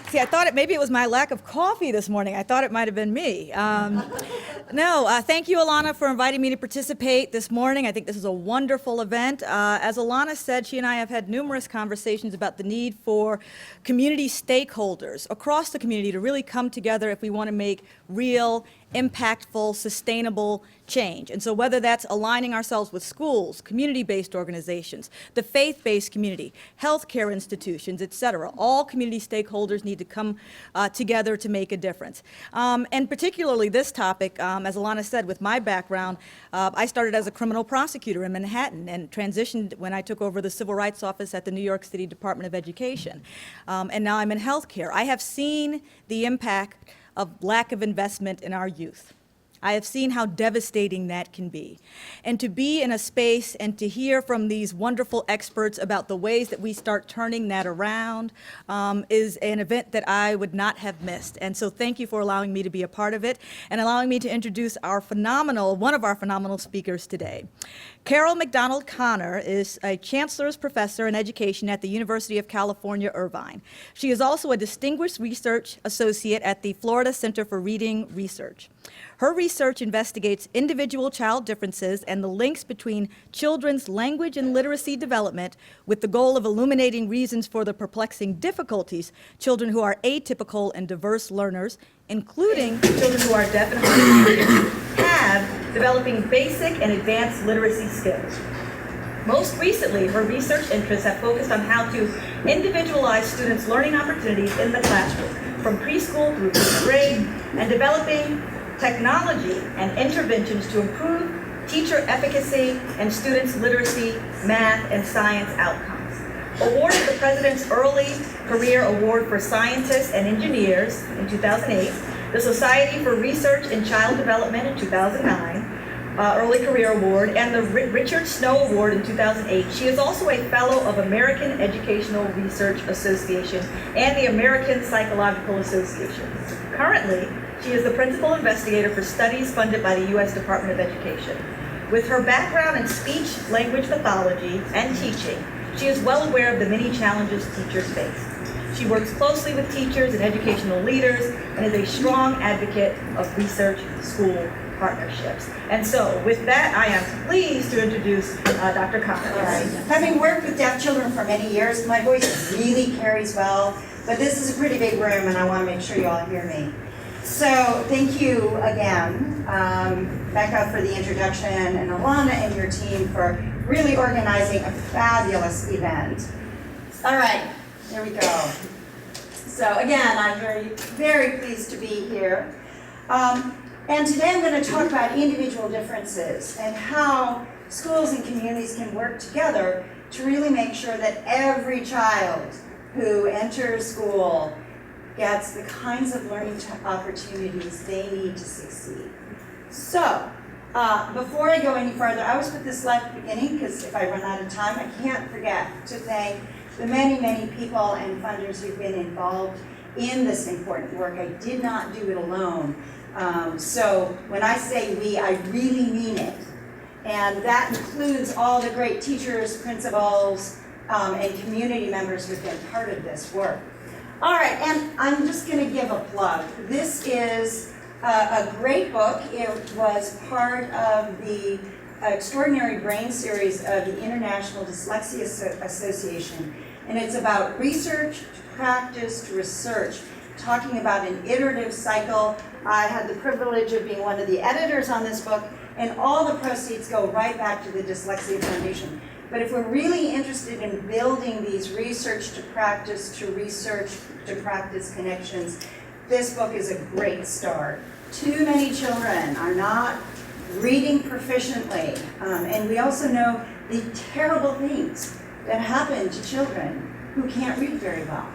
See, I thought maybe it was my lack of coffee this morning. I thought it might have been me. Thank you, Alana, for inviting me to participate this morning. I think this is a wonderful event. As Alana said, she and I have had numerous conversations about the need for community stakeholders across the community to really come together if we want to make real, impactful, sustainable change. And so whether that's aligning ourselves with schools, community-based organizations, the faith-based community, healthcare institutions, et cetera, all community stakeholders need to come together to make a difference. And particularly this topic, as Alana said, with my background, I started as a criminal prosecutor in Manhattan and transitioned when I took over the Civil Rights Office at the New York City Department of Education. And now I'm in healthcare. I have seen the impact of lack of investment in our youth. I have seen how devastating that can be. And to be in a space and to hear from these wonderful experts about the ways that we start turning that around is an event that I would not have missed. And so thank you for allowing me to be a part of it and allowing me to introduce one of our phenomenal speakers today. Carol McDonald Connor is a Chancellor's Professor in Education at the University of California, Irvine. She is also a Distinguished Research Associate at the Florida Center for Reading Research. Her research investigates individual child differences and the links between children's language and literacy development with the goal of illuminating reasons for the perplexing difficulties children who are atypical and diverse learners, including children who are deaf and hard of hearing, have developing basic and advanced literacy skills. Most recently, her research interests have focused on how to individualize students' learning opportunities in the classroom, from preschool through fifth grade, and developing technology and interventions to improve teacher efficacy and students' literacy, math, and science outcomes. Awarded the President's Early Career Award for Scientists and Engineers in 2008, the Society for Research in Child Development in 2009, Early Career Award, and the Richard Snow Award in 2008. She is also a Fellow of American Educational Research Association and the American Psychological Association. Currently, she is the Principal Investigator for studies funded by the U.S. Department of Education. With her background in speech-language pathology and teaching, she is well aware of the many challenges teachers face. She works closely with teachers and educational leaders and is a strong advocate of research-school partnerships. And so, with that, I am pleased to introduce Dr. Connor. All right. Having worked with deaf children for many years, my voice really carries well, but this is a pretty big room and I want to make sure you all hear me. So thank you again, Becca, for the introduction, and Alana and your team for really organizing a fabulous event. All right, here we go. So again, I'm very, very pleased to be here. And today I'm going to talk about individual differences and how schools and communities can work together to really make sure that every child who enters school gets the kinds of learning opportunities they need to succeed. So, before I go any further, I always put this slide at the beginning because if I run out of time, I can't forget to thank the many, many people and funders who've been involved in this important work. I did not do it alone. So when I say we, I really mean it. And that includes all the great teachers, principals, and community members who've been part of this work. All right, and I'm just going to give a plug. This is a great book. It was part of the Extraordinary Brain series of the International Dyslexia Association, and it's about research to practice to research, talking about an iterative cycle. I had the privilege of being one of the editors on this book, and all the proceeds go right back to the Dyslexia Foundation. But if we're really interested in building these research to practice connections, this book is a great start. Too many children are not reading proficiently, and we also know the terrible things that happen to children who can't read very well.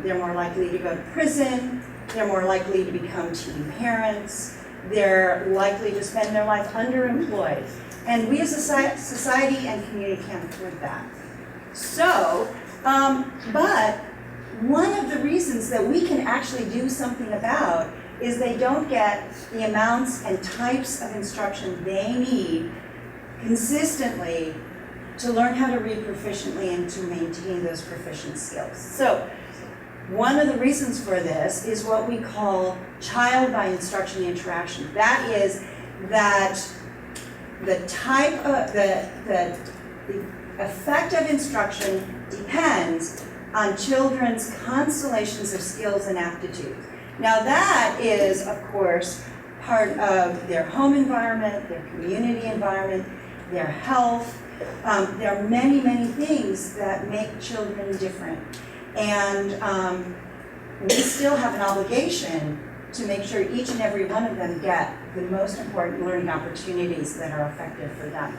They're more likely to go to prison, they're more likely to become teen parents, they're likely to spend their life underemployed. And we as a society and community can't afford that. So, but one of the reasons that we can actually do something about is they don't get the amounts and types of instruction they need consistently to learn how to read proficiently and to maintain those proficient skills. So, One of the reasons for this is what we call child by instruction interaction. That is that the type of, the effect of instruction depends on children's constellations of skills and aptitudes. Now that is, of course, part of their home environment, their community environment, their health. There are many, many things that make children different. And we still have an obligation to make sure each and every one of them get the most important learning opportunities that are effective for them.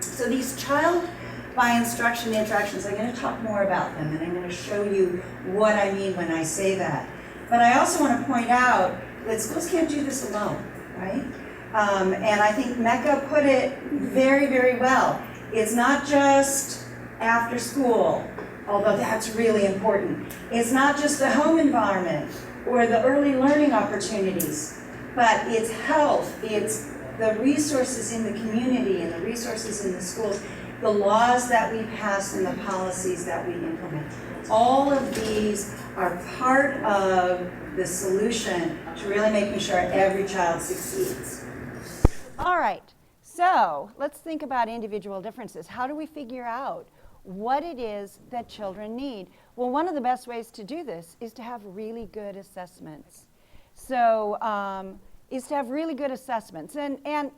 So these child by instruction interactions, I'm going to talk more about them, and I'm going to show you what I mean when I say that. But I also want to point out that schools can't do this alone, right? And I think Mecca put it very, very well. It's not just after school, although that's really important. It's not just the home environment or the early learning opportunities, but it's health, it's the resources in the community and the resources in the schools, the laws that we pass and the policies that we implement. All of these are part of the solution to really making sure every child succeeds. All right, so let's think about individual differences. How do we figure out what it is that children need? Well, one of the best ways to do this is to have really good assessments. So, is to have really good assessments. And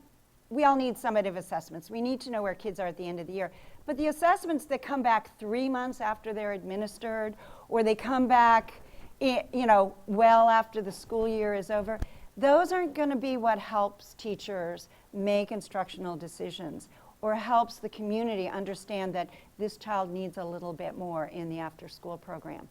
we all need summative assessments. We need to know where kids are at the end of the year. But the assessments that come back 3 months after they're administered, or they come back, well after the school year is over, those aren't going to be what helps teachers make instructional decisions or helps the community understand that this child needs a little bit more in the after-school program.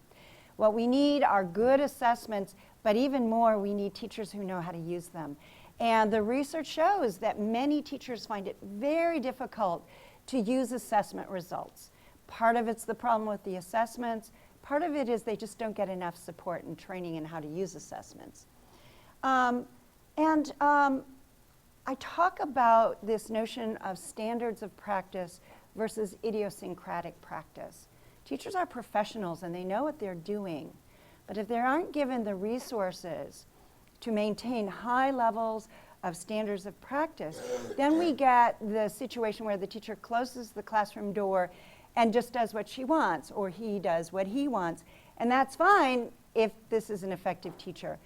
What we need are good assessments, but even more, we need teachers who know how to use them. And the research shows that many teachers find it very difficult to use assessment results. Part of it's the problem with the assessments. Part of it is they just don't get enough support and training in how to use assessments. I talk about this notion of standards of practice versus idiosyncratic practice. Teachers are professionals and they know what they're doing. But if they aren't given the resources to maintain high levels of standards of practice, then we get the situation where the teacher closes the classroom door and just does what she wants, or he does what he wants. And that's fine if this is an effective teacher.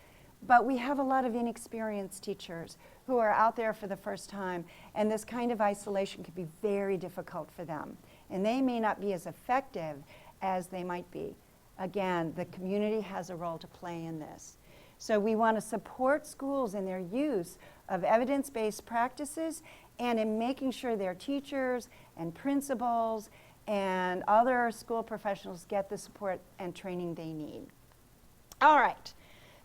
But we have a lot of inexperienced teachers who are out there for the first time, and this kind of isolation can be very difficult for them. And they may not be as effective as they might be. Again, the community has a role to play in this. So we want to support schools in their use of evidence-based practices and in making sure their teachers and principals and other school professionals get the support and training they need. All right.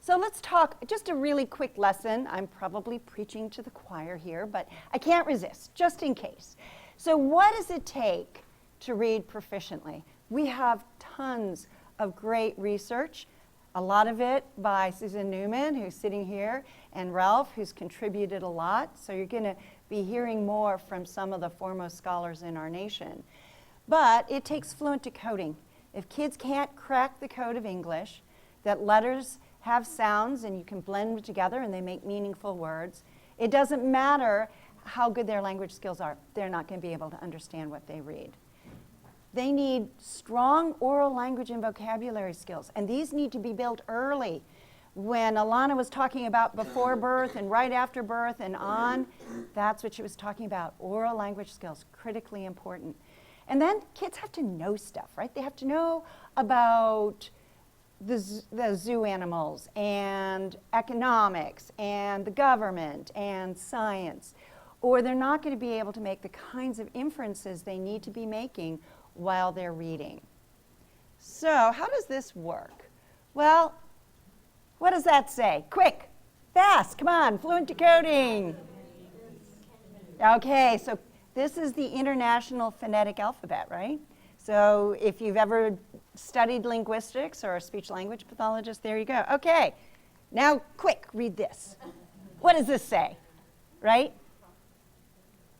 So let's talk, just a really quick lesson. I'm probably preaching to the choir here, but I can't resist, just in case. So what does it take to read proficiently? We have tons of great research, a lot of it by Susan Newman, who's sitting here, and Ralph, who's contributed a lot. So you're going to be hearing more from some of the foremost scholars in our nation. But it takes fluent decoding. If kids can't crack the code of English, that letters have sounds and you can blend them together and they make meaningful words, it doesn't matter how good their language skills are. They're not going to be able to understand what they read. They need strong oral language and vocabulary skills, and these need to be built early. When Alana was talking about before birth and right after birth and on, that's what she was talking about. Oral language skills, critically important. And then kids have to know stuff, right? They have to know about the zoo animals and economics and the government and science, or they're not going to be able to make the kinds of inferences they need to be making while they're reading. So how does this work? Well, what does that say? Quick, fast, come on, fluent decoding. Okay, so this is the International Phonetic Alphabet, right? So if you've ever studied linguistics or a speech-language pathologist, there you go. Okay, now quick, read this. What does this say, right?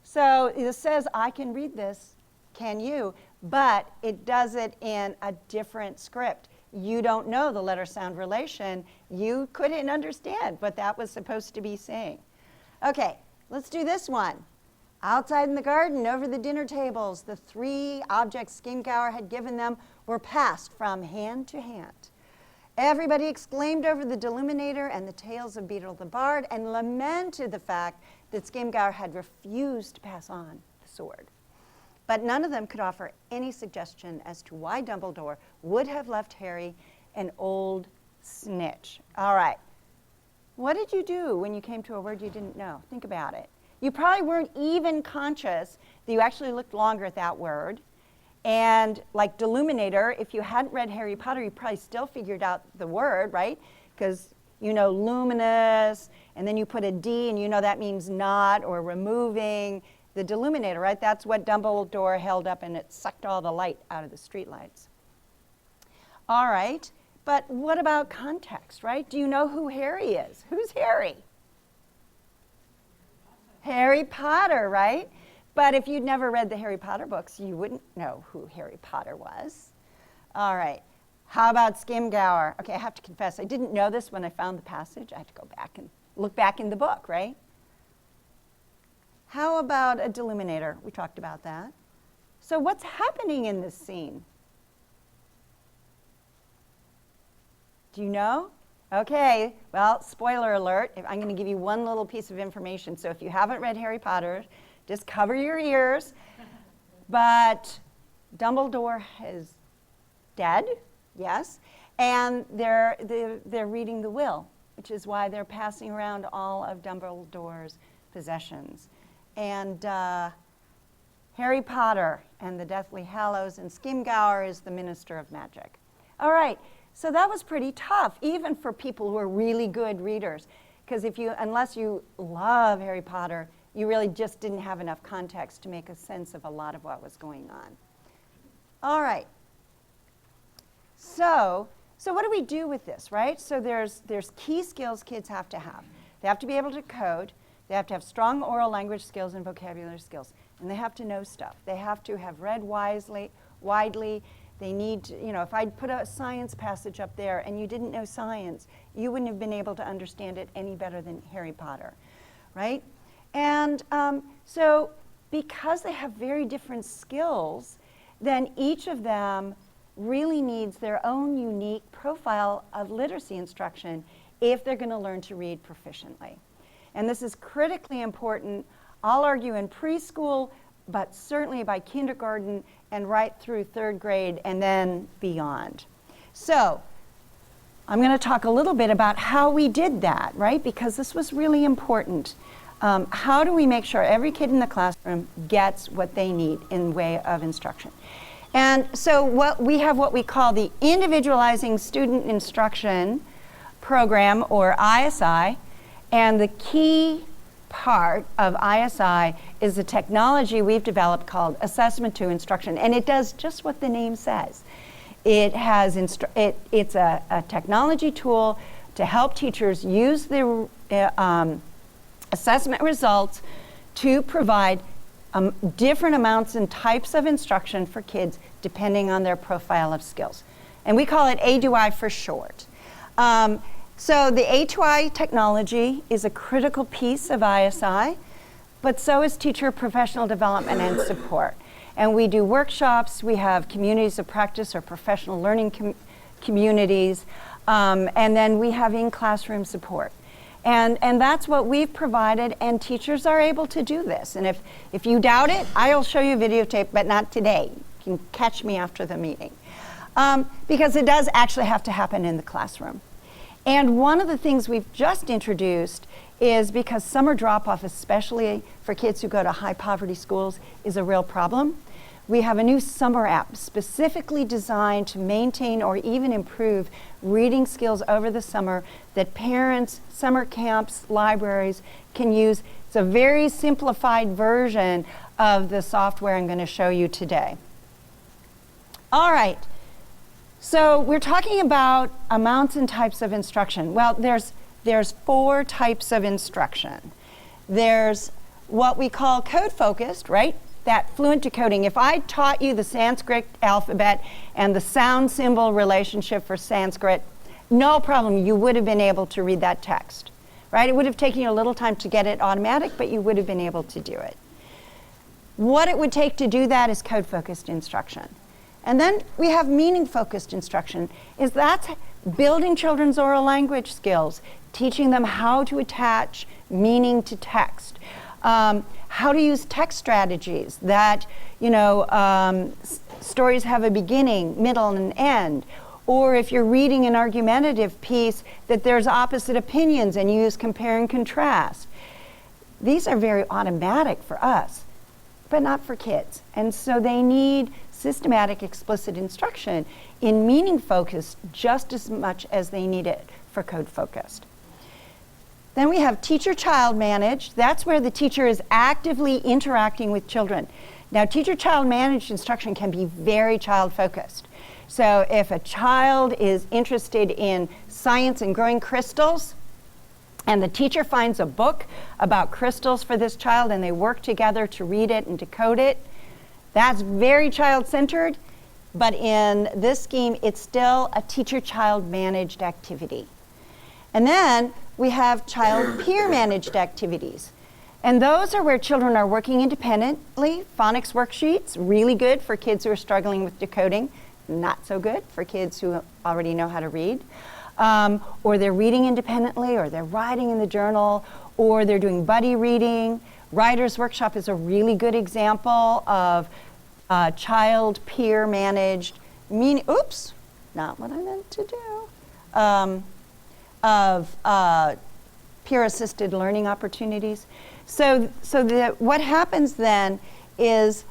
So it says, I can read this, can you? But it does it in a different script. you don't know the letter-sound relation, you couldn't understand what that was supposed to be saying. Okay, let's do this one. Outside in the garden, over the dinner tables, the 3 objects Skimgour had given them were passed from hand to hand. Everybody exclaimed over the deluminator and the tales of Beetle the Bard and lamented the fact that Skimgour had refused to pass on the sword. But none of them could offer any suggestion as to why Dumbledore would have left Harry an old snitch. All right. What did you do when you came to a word you didn't know? Think about it. You probably weren't even conscious that you actually looked longer at that word. And like deluminator, if you hadn't read Harry Potter, you probably still figured out the word, right? Because you know luminous, and then you put a D, and you know that means not or removing. The deluminator, right? That's what Dumbledore held up, and it sucked all the light out of the streetlights. All right, but what about context, right? Do you know who Harry is? Who's Harry? Harry Potter, right? But if you'd never read the Harry Potter books, you wouldn't know who Harry Potter was. All right, how about Skimgour? Okay, I have to confess, I didn't know this when I found the passage. I had to go back and look back in the book, right? How about a deluminator? We talked about that. So what's happening in this scene? Do you know? Okay, well, spoiler alert. I'm going to give you one little piece of information. So if you haven't read Harry Potter, just cover your ears. But Dumbledore is dead, yes, and they're reading the will, which is why they're passing around all of Dumbledore's possessions. And Harry Potter and the Deathly Hallows, and Skimgour is the Minister of Magic. All right, so that was pretty tough, even for people who are really good readers, because unless you love Harry Potter, you really just didn't have enough context to make a sense of a lot of what was going on. All right, so what do we do with this, right? So there's key skills kids have to have. They have to be able to code. They have to have strong oral language skills and vocabulary skills. And they have to know stuff. They have to have read widely. They need to, if I'd put a science passage up there and you didn't know science, you wouldn't have been able to understand it any better than Harry Potter, right? And so because they have very different skills, then each of them really needs their own unique profile of literacy instruction if they're going to learn to read proficiently. And this is critically important, I'll argue, in preschool, but certainly by kindergarten and right through 3rd grade and then beyond. So I'm going to talk a little bit about how we did that, right? Because this was really important. How do we make sure every kid in the classroom gets what they need in way of instruction? And so what we call the Individualizing Student Instruction Program, or ISI. And the key part of ISI is the technology we've developed called Assessment to Instruction. And it does just what the name says. It has it's a technology tool to help teachers use the assessment results to provide different amounts and types of instruction for kids depending on their profile of skills. And we call it A2I for short. So the A2I technology is a critical piece of ISI, but so is teacher professional development and support. And we do workshops, we have communities of practice or professional learning communities, and then we have in-classroom support. And that's what we've provided, and teachers are able to do this. And if you doubt it, I'll show you a videotape, but not today. You can catch me after the meeting. Because it does actually have to happen in the classroom. And one of the things we've just introduced is because summer drop-off, especially for kids who go to high poverty schools, is a real problem. We have a new summer app specifically designed to maintain or even improve reading skills over the summer that parents, summer camps, libraries can use. It's a very simplified version of the software I'm going to show you today. All right. So we're talking about amounts and types of instruction. Well, there's 4 types of instruction. There's what we call code-focused, right? that fluent decoding. If I taught you the Sanskrit alphabet and the sound symbol relationship for Sanskrit, no problem, you would have been able to read that text, right? It would have taken you a little time to get it automatic, but you would have been able to do it. What it would take to do that is code-focused instruction. And then we have meaning-focused instruction, that's building children's oral language skills, teaching them how to attach meaning to text, how to use text strategies that, stories have a beginning, middle, and an end. Or if you're reading an argumentative piece, that there's opposite opinions and you use compare and contrast. These are very automatic for us, but not for kids. And so they need systematic, explicit instruction in meaning-focused just as much as they need it for code-focused. Then we have teacher-child managed. That's where the teacher is actively interacting with children. Now, teacher-child managed instruction can be very child-focused. So if a child is interested in science and growing crystals, and the teacher finds a book about crystals for this child and they work together to read it and decode it, that's very child-centered, but in this scheme, it's still a teacher-child managed activity. And then we have child peer managed activities. And those are where children are working independently. Phonics worksheets, really good for kids who are struggling with decoding, not so good for kids who already know how to read. Or they're reading independently, or they're writing in the journal, or they're doing buddy reading. Writer's Workshop is a really good example of child peer managed, oops, not what I meant to do, of peer assisted learning opportunities. So what happens then is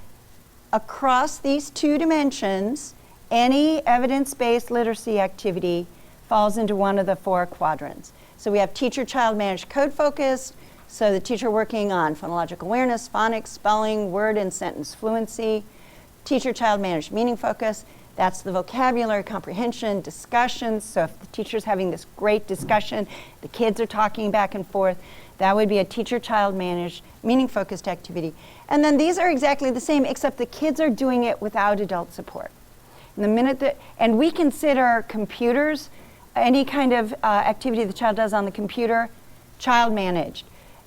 across these two dimensions, any evidence-based literacy activity falls into one of the four quadrants. So we have teacher-child managed code-focused, so the teacher working on phonological awareness, phonics, spelling, word and sentence fluency. Teacher-child managed meaning focus, that's the vocabulary comprehension, discussions. So if the teacher's having this great discussion, the kids are talking back and forth, that would be a teacher-child managed meaning-focused activity. And then these are exactly the same, except the kids are doing it without adult support. And the minute that, and we consider computers, any kind of activity the child does on the computer, child managed.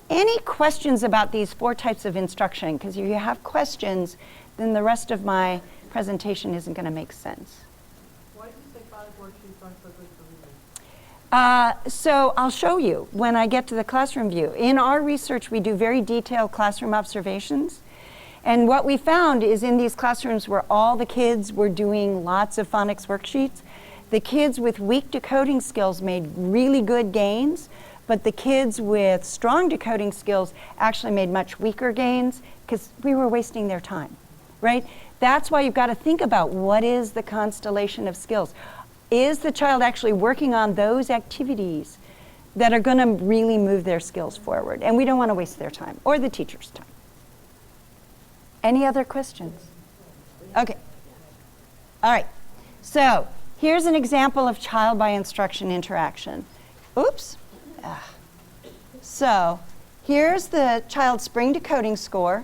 Any questions about these four types of instruction? Because if you have questions, then the rest of my presentation isn't going to make sense. Why do you say phonics worksheets aren't so good for reading? So I'll show you when I get to the classroom view. In our research, we do very detailed classroom observations. And what we found is in these classrooms where all the kids were doing lots of phonics worksheets, the kids with weak decoding skills made really good gains, but the kids with strong decoding skills actually made much weaker gains because we were wasting their time, right? That's why you've got to think about what is the constellation of skills. Is the child actually working on those activities that are going to really move their skills forward? And we don't want to waste their time or the teacher's time. Any other questions? Okay. All right. So here's an example of child by instruction interaction. Oops. So here's the child's spring decoding score.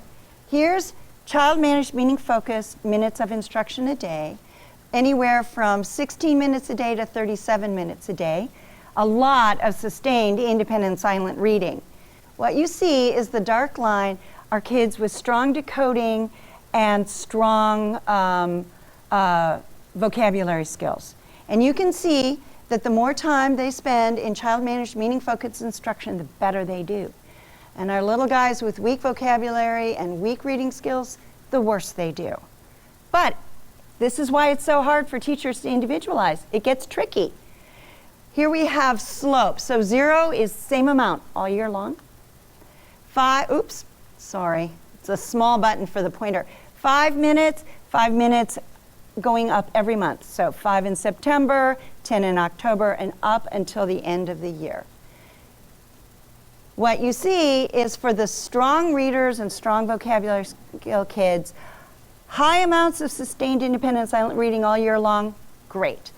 Here's child managed meaning focused minutes of instruction a day, anywhere from 16 minutes a day to 37 minutes a day. A lot of sustained independent silent reading. What you see is the dark line are kids with strong decoding and strong vocabulary skills. And you can see that the more time they spend in child-managed meaning-focused instruction, the better they do. And our little guys with weak vocabulary and weak reading skills, the worse they do. But this is why it's so hard for teachers to individualize. It gets tricky. Here we have slope. So 0 is same amount all year long. 5, oops, sorry. It's a small button for the pointer. 5 minutes going up every month. So 5 in September, 10 in October, and up until the end of the year. What you see is for the strong readers and strong vocabulary skill kids, high amounts of sustained independent silent reading all year long, great.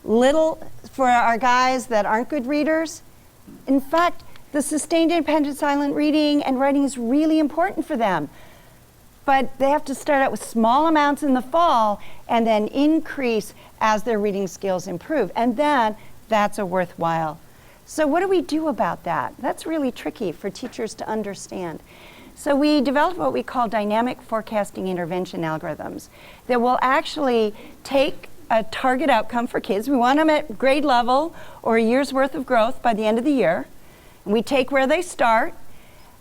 Little for our guys that aren't good readers. In fact, the sustained independent silent reading and writing is really important for them. but they have to start out with small amounts in the fall and then increase as their reading skills improve. And then that's a worthwhile. So what do we do about that? That's really tricky for teachers to understand. So we developed what we call dynamic forecasting intervention algorithms that will actually take a target outcome for kids. We want them at grade level or a year's worth of growth by the end of the year. And we take where they start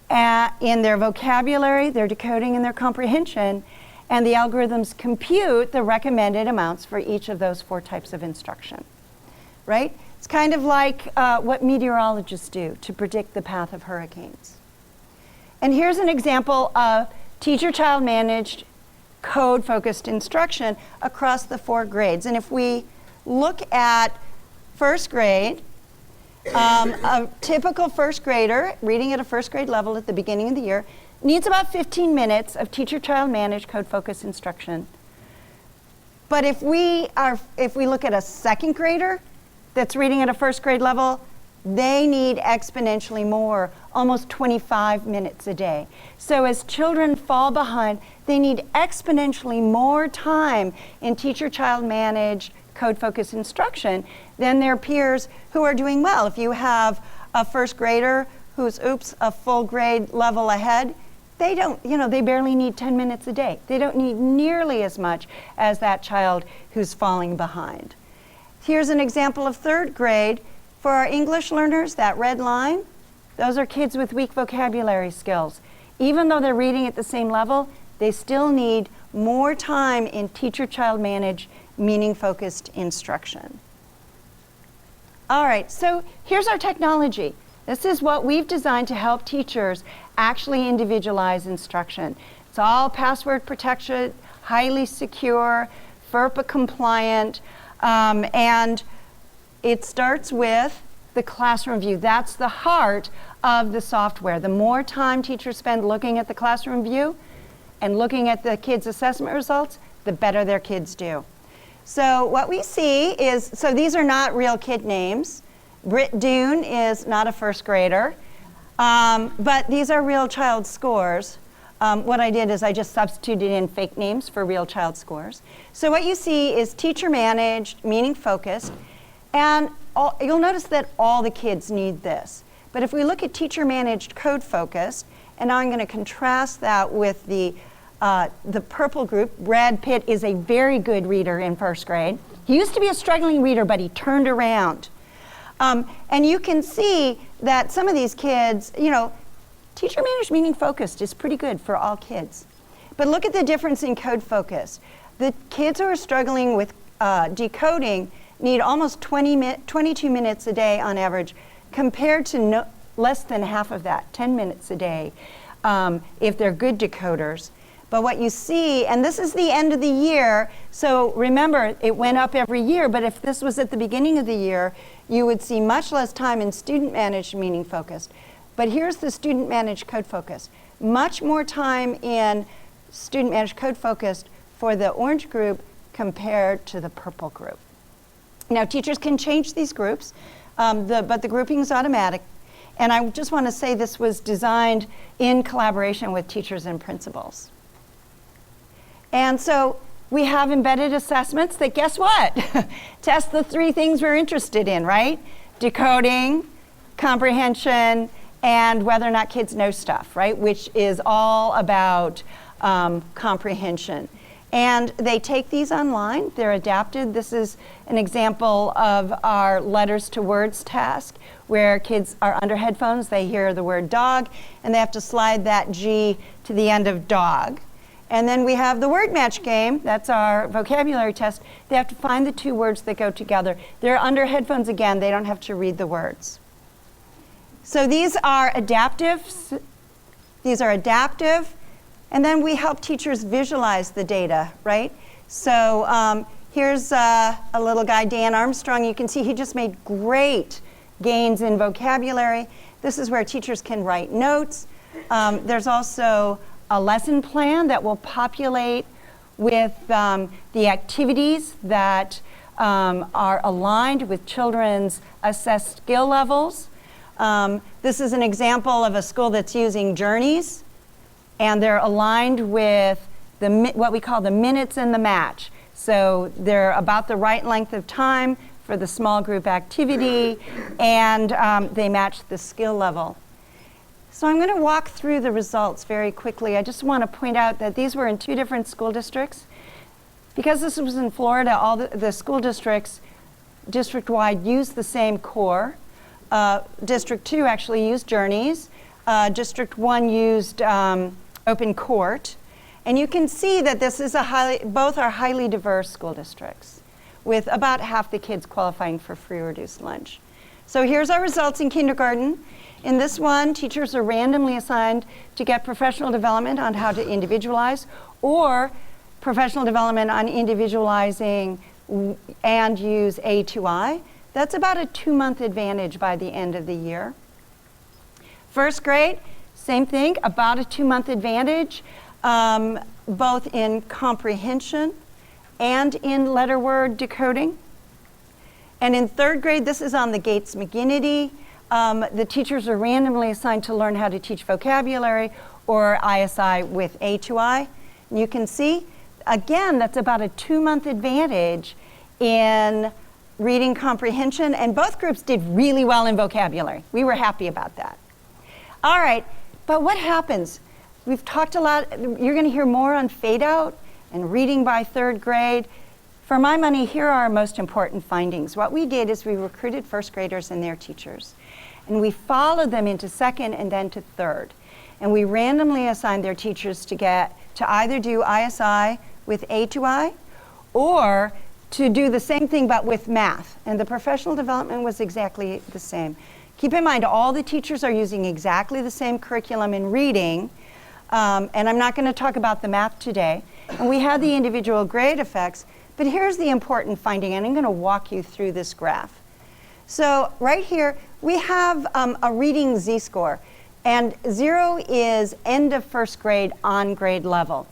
in their vocabulary, their decoding, and their comprehension, and the algorithms compute the recommended amounts for each of those 4 types of instruction, right? It's kind of like what meteorologists do to predict the path of hurricanes. And here's an example of teacher-child managed code-focused instruction across the 4 grades. And if we look at first grade, a typical first grader reading at a first grade level at the beginning of the year needs about 15 minutes of teacher-child managed code-focused instruction. But if we look at a second grader that's reading at a first grade level, they need exponentially more, almost 25 minutes a day. So as children fall behind, they need exponentially more time in teacher-child managed code-focused instruction than their peers who are doing well. If you have a first grader who's, a full grade level ahead, they don't, they barely need 10 minutes a day. They don't need nearly as much as that child who's falling behind. Here's an example of third grade. For our English learners, that red line, those are kids with weak vocabulary skills. Even though they're reading at the same level, they still need more time in teacher-child managed, meaning-focused instruction. All right, so here's our technology. This is what we've designed to help teachers actually individualize instruction. It's all password protection, highly secure, FERPA compliant, and it starts with the classroom view. That's the heart of the software. The more time teachers spend looking at the classroom view and looking at the kids' assessment results, the better their kids do. So what we see is, so these are not real kid names. Britt Dune is not a first grader, but these are real child scores. What I did is I just substituted in fake names for real child scores. So what you see is teacher managed, meaning focused, and you'll notice that all the kids need this. But if we look at teacher managed code focused, and now I'm going to contrast that with the purple group. Brad Pitt is a very good reader in first grade. He used to be a struggling reader, but he turned around. And you can see that some of these kids, teacher managed meaning focused is pretty good for all kids. But look at the difference in code focus. The kids who are struggling with decoding need almost 22 minutes a day on average, compared to less than half of that, 10 minutes a day, if they're good decoders. But what you see, and this is the end of the year, so remember, it went up every year, but if this was at the beginning of the year, you would see much less time in student-managed meaning focused. But here's the student-managed code focused. Much more time in student-managed code focused for the orange group compared to the purple group. Now, teachers can change these groups, but the grouping is automatic. And I just want to say this was designed in collaboration with teachers and principals. And so we have embedded assessments that, guess what? Test the 3 things we're interested in, right? Decoding, comprehension, and whether or not kids know stuff, right? Which is all about comprehension. And they take these online, they're adapted. This is an example of our letters to words task, where kids are under headphones, they hear the word dog, and they have to slide that G to the end of dog. And then we have the word match game, that's our vocabulary test. They have to find the 2 words that go together. They're under headphones again, they don't have to read the words. So these are adaptive. And then we help teachers visualize the data, right? So here's a little guy, Dan Armstrong. You can see he just made great gains in vocabulary. This is where teachers can write notes. There's also a lesson plan that will populate with the activities that are aligned with children's assessed skill levels. This is an example of a school that's using journeys and they're aligned with what we call the minutes in the match. So they're about the right length of time for the small group activity, and they match the skill level. So I'm going to walk through the results very quickly. I just want to point out that these were in 2 different school districts. Because this was in Florida, all the school districts district-wide used the same core. District 2 actually used Journeys. District 1 used Open Court. And you can see that this is both are highly diverse school districts, with about half the kids qualifying for free or reduced lunch. So here's our results in kindergarten. In this one, teachers are randomly assigned to get professional development on how to individualize, or professional development on individualizing and use A2I. That's about a 2-month advantage by the end of the year. First grade, same thing, about a 2-month advantage, both in comprehension and in letter word decoding. And in 3rd grade, this is on the Gates-McGinnity. The teachers are randomly assigned to learn how to teach vocabulary or ISI with A2I. And you can see, again, that's about a 2-month advantage in reading comprehension, and both groups did really well in vocabulary. We were happy about that. All right, but what happens? We've talked a lot, you're going to hear more on fade out and reading by 3rd grade. For my money, here are our most important findings. What we did is we recruited 1st graders and their teachers, and we followed them into 2nd and then to 3rd. And we randomly assigned their teachers to either do ISI with A2I or to do the same thing but with math. And the professional development was exactly the same. Keep in mind, all the teachers are using exactly the same curriculum in reading, and I'm not going to talk about the math today. And we had the individual grade effects, but here's the important finding, and I'm going to walk you through this graph. So right here, we have a reading Z-score, and 0 is end of 1st grade on grade level.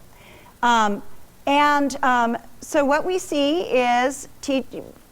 So what we see is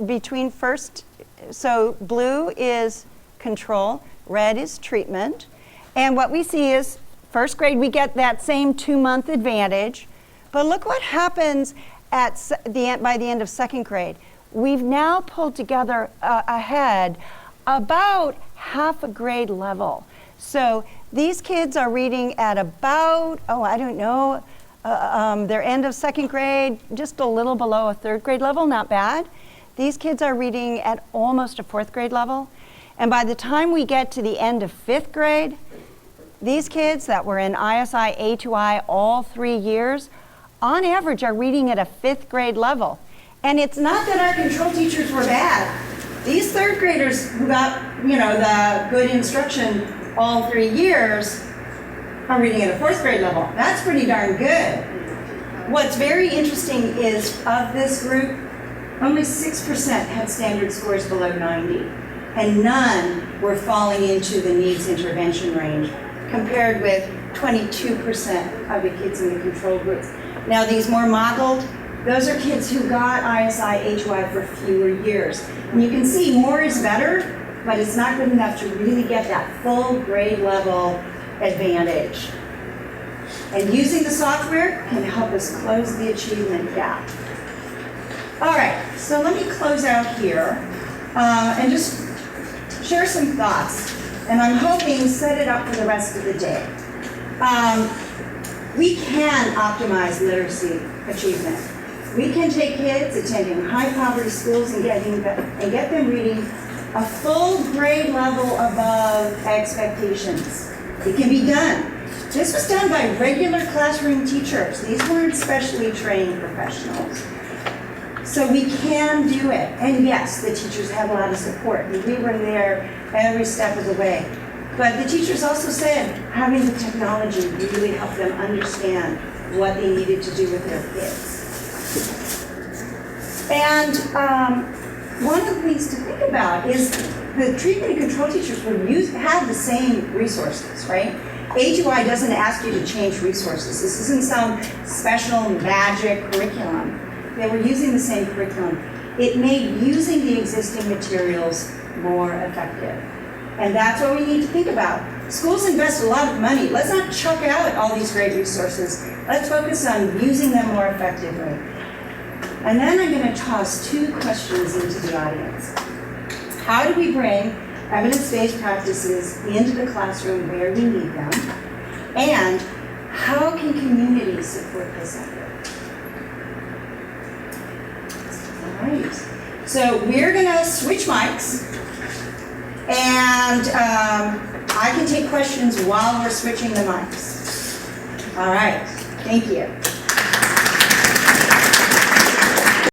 between first, so blue is control, red is treatment, and what we see is 1st grade, we get that same 2-month advantage, but look what happens by the end of 2nd grade. We've now pulled together ahead about half a grade level. So these kids are reading at about, their end of 2nd grade, just a little below a 3rd grade level, not bad. These kids are reading at almost a 4th grade level. And by the time we get to the end of 5th grade, these kids that were in ISI, A2I all 3 years, on average are reading at a 5th grade level. And it's not that our control teachers were bad. These 3rd graders who got, the good instruction all 3 years are reading at a 4th grade level. That's pretty darn good. What's very interesting is of this group, only 6% had standard scores below 90, and none were falling into the needs intervention range, compared with 22% of the kids in the control groups. Now these more modeled, those are kids who got ISI, HY for fewer years. And you can see more is better, but it's not good enough to really get that full grade level advantage. And using the software can help us close the achievement gap. All right, so let me close out here and just share some thoughts. And I'm hoping set it up for the rest of the day. We can optimize literacy achievement. We can take kids attending high poverty schools and get them reading a full grade level above expectations. It can be done. This was done by regular classroom teachers. These weren't specially trained professionals. So we can do it. And yes, the teachers have a lot of support. We were there every step of the way. But the teachers also said having the technology really helped them understand what they needed to do with their kids. And one of the things to think about is the treatment and control teachers had the same resources, right? A2I doesn't ask you to change resources. This isn't some special magic curriculum. They were using the same curriculum. It made using the existing materials more effective. And that's what we need to think about. Schools invest a lot of money. Let's not chuck out all these great resources. Let's focus on using them more effectively. And then I'm going to toss two questions into the audience. How do we bring evidence-based practices into the classroom where we need them? And how can communities support this effort? All right. So we're going to switch mics. And I can take questions while we're switching the mics. All right. Thank you.